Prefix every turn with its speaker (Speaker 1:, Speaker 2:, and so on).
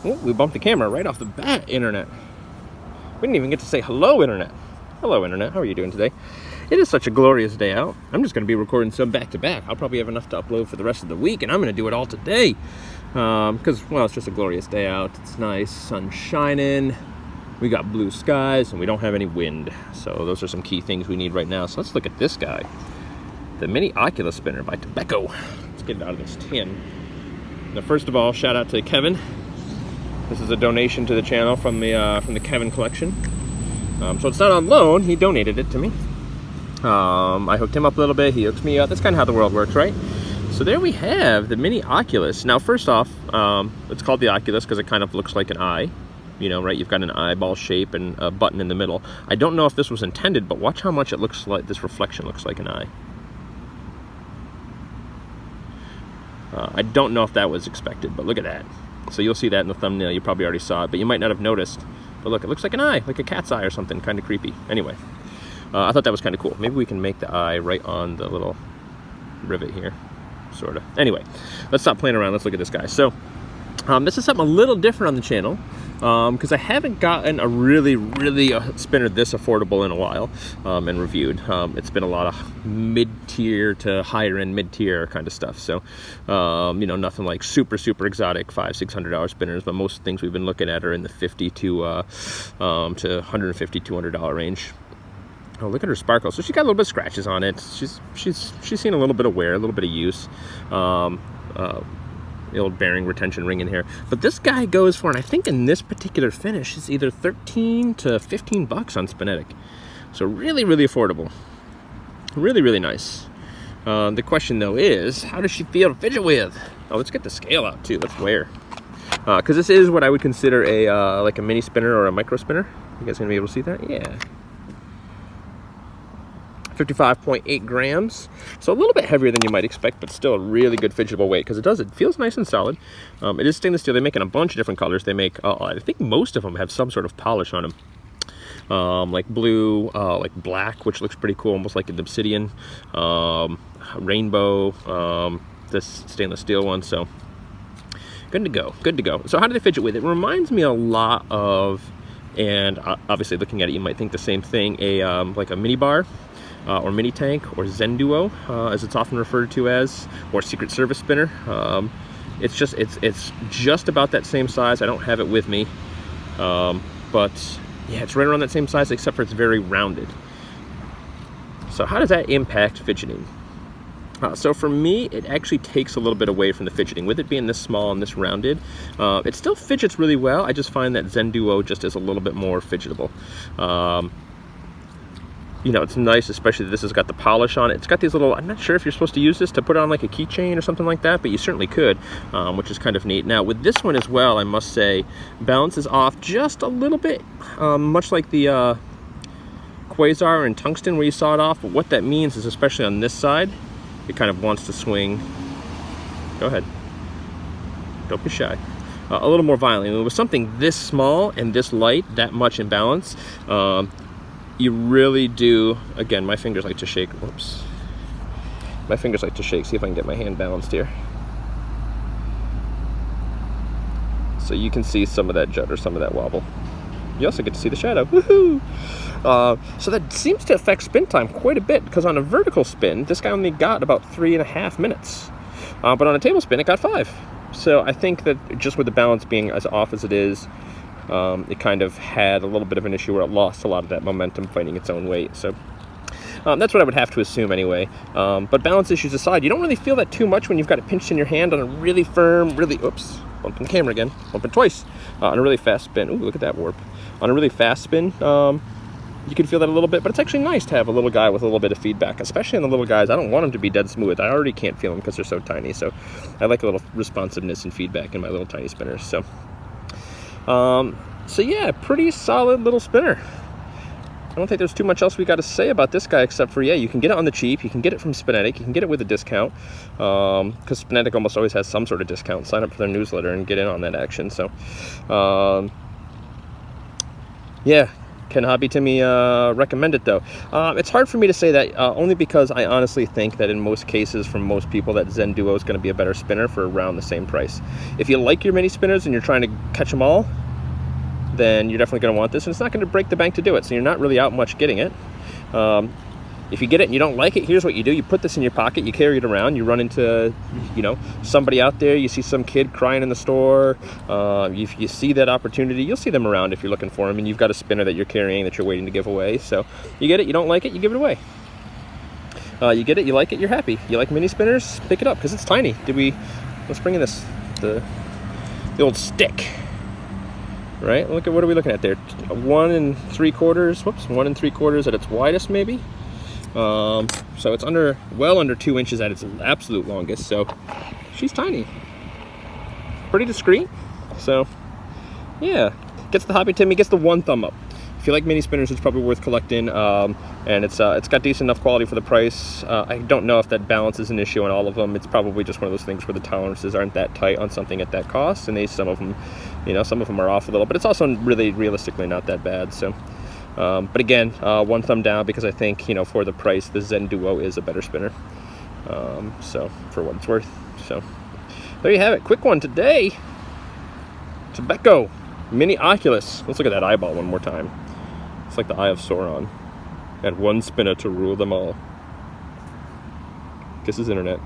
Speaker 1: Oh, we bumped the camera right off the bat, Internet. We didn't even get to say hello, Internet. Hello, Internet. How are you doing today? It is such a glorious day out. I'm just going to be recording some back-to-back. I'll probably have enough to upload for the rest of the week, and I'm going to do it all today. Because, well, it's just a glorious day out. It's nice, sun shining. We got blue skies, and we don't have any wind. So those are some key things we need right now. So let's look at this guy. The mini Oculus spinner by Tobeco. Let's get it out of this tin. Now, first of all, shout out to Kevin. This is a donation to the channel from the Kevin collection. So it's not on loan. He donated it to me. I hooked him up a little bit. He hooks me up. That's kind of how the world works, right? So there we have the mini Oculus. Now, first off, it's called the Oculus because it kind of looks like an eye. You know, right? You've got an eyeball shape and a button in the middle. I don't know if this was intended, but watch how much it looks like. This reflection looks like an eye. I don't know if that was expected, but look at that. So you'll see that in the thumbnail. You probably already saw it, but you might not have noticed. But look, it looks like an eye, like a cat's eye or something, kind of creepy. Anyway, I thought that was kind of cool. Maybe we can make the eye right on the little rivet here, sort of. Anyway, let's stop playing around. Let's look at this guy. So this is something a little different on the channel because I haven't gotten a really spinner this affordable in a while and reviewed. It's been a lot of mid-tier to higher-end mid-tier kind of stuff. So, you know, nothing like super exotic $500-600 spinners, but most things we've been looking at are in the $50 to $150, $200 range. Oh, look at her sparkle. So she got a little bit of scratches on it. She's seen a little bit of wear, a little bit of use. The old bearing retention ring in here. But this guy goes for, and I think in this particular finish, it's either 13 to 15 bucks on Spinetic. So really affordable. Really nice. The question though is, how does she feel to fidget with? Oh, let's get the scale out too. Let's weigh her. Because this is what I would consider a like a mini spinner or a micro spinner. You guys gonna be able to see that? Yeah. 55.8 grams, so a little bit heavier than you might expect, but still a really good fidgetable weight because it feels nice and solid. It is stainless steel. They make in a bunch of different colors. They make, I think most of them have some sort of polish on them, like blue, like black, which looks pretty cool, almost like an obsidian, rainbow, this stainless steel one. So good to go. So how do they fidget with it? It reminds me a lot of, and obviously looking at it, you might think the same thing, like a mini bar. Or mini tank, or Zen Duo, as it's often referred to as, or Secret Service spinner. It's just about that same size. I don't have it with me, but yeah, it's right around that same size, except for it's very rounded. So how does that impact fidgeting? So for me, it actually takes a little bit away from the fidgeting. With it being this small and this rounded, it still fidgets really well. I just find that Zen Duo just is a little bit more fidgetable. You know, it's nice, especially that this has got the polish on it. It's got these little, I'm not sure if you're supposed to use this to put on like a keychain or something like that, but you certainly could, which is kind of neat. Now, with this one as well, I must say, balance is off just a little bit, much like the Quasar and Tungsten where you saw it off. But what that means is, especially on this side, it kind of wants to swing. Go ahead. Don't be shy. A little more violently. With something this small and this light, that much in balance, you really do. Again, my fingers like to shake. Whoops. My fingers like to shake. See if I can get my hand balanced here. So you can see some of that jut or some of that wobble. You also get to see the shadow. Woohoo! So that seems to affect spin time quite a bit, because on a vertical spin, this guy only got about 3.5 minutes. But on a table spin, it got 5. So I think that just with the balance being as off as it is, it kind of had a little bit of an issue where it lost a lot of that momentum fighting its own weight. So that's what I would have to assume anyway. But balance issues aside, you don't really feel that too much when you've got it pinched in your hand on a really firm, oops, bumping the camera again, bumping twice, on a really fast spin. Ooh, look at that warp. On a really fast spin, you can feel that a little bit, but it's actually nice to have a little guy with a little bit of feedback, especially on the little guys. I don't want them to be dead smooth. I already can't feel them because they're so tiny. So I like a little responsiveness and feedback in my little tiny spinners. So yeah, pretty solid little spinner. I don't think there's too much else we got to say about this guy, except for, yeah, you can get it on the cheap. You can get it from Spinetic. You can get it with a discount, because Spinetic almost always has some sort of discount. Sign up for their newsletter and get in on that action. So, yeah, Can Hobby Timmy recommend it though? It's hard for me to say that, only because I honestly think that in most cases, from most people, that Zen Duo is going to be a better spinner for around the same price. If you like your mini spinners and you're trying to catch them all, then you're definitely going to want this, and it's not going to break the bank to do it, so you're not really out much getting it. If you get it and you don't like it, here's what you do. You put this in your pocket, you carry it around, you run into, you know, somebody out there, you see some kid crying in the store, if you see that opportunity, you'll see them around if you're looking for them, and you've got a spinner that you're carrying that you're waiting to give away. So you get it, you don't like it, you give it away. You get it, you like it, you're happy. You like mini spinners, pick it up, because it's tiny. Let's bring in the old stick. Right, look at, what are we looking at there? 1 3/4, whoops, 1 3/4 at its widest, maybe. So it's well under 2 inches at its absolute longest, so she's tiny, pretty discreet. So yeah, gets the Hobby Timmy, gets the 1 thumb up. If you like mini spinners, it's probably worth collecting, and it's got decent enough quality for the price. I don't know if that balance is an issue on all of them. It's probably just one of those things where the tolerances aren't that tight on something at that cost, and some of them are off a little, but it's also really realistically not that bad. So but again, 1 thumb down, because I think, for the price, the Zen Duo is a better spinner. So for what it's worth. So there you have it. Quick one today. Tobeco Mini Oculus. Let's look at that eyeball one more time. It's like the Eye of Sauron. And 1 spinner to rule them all. This is internet.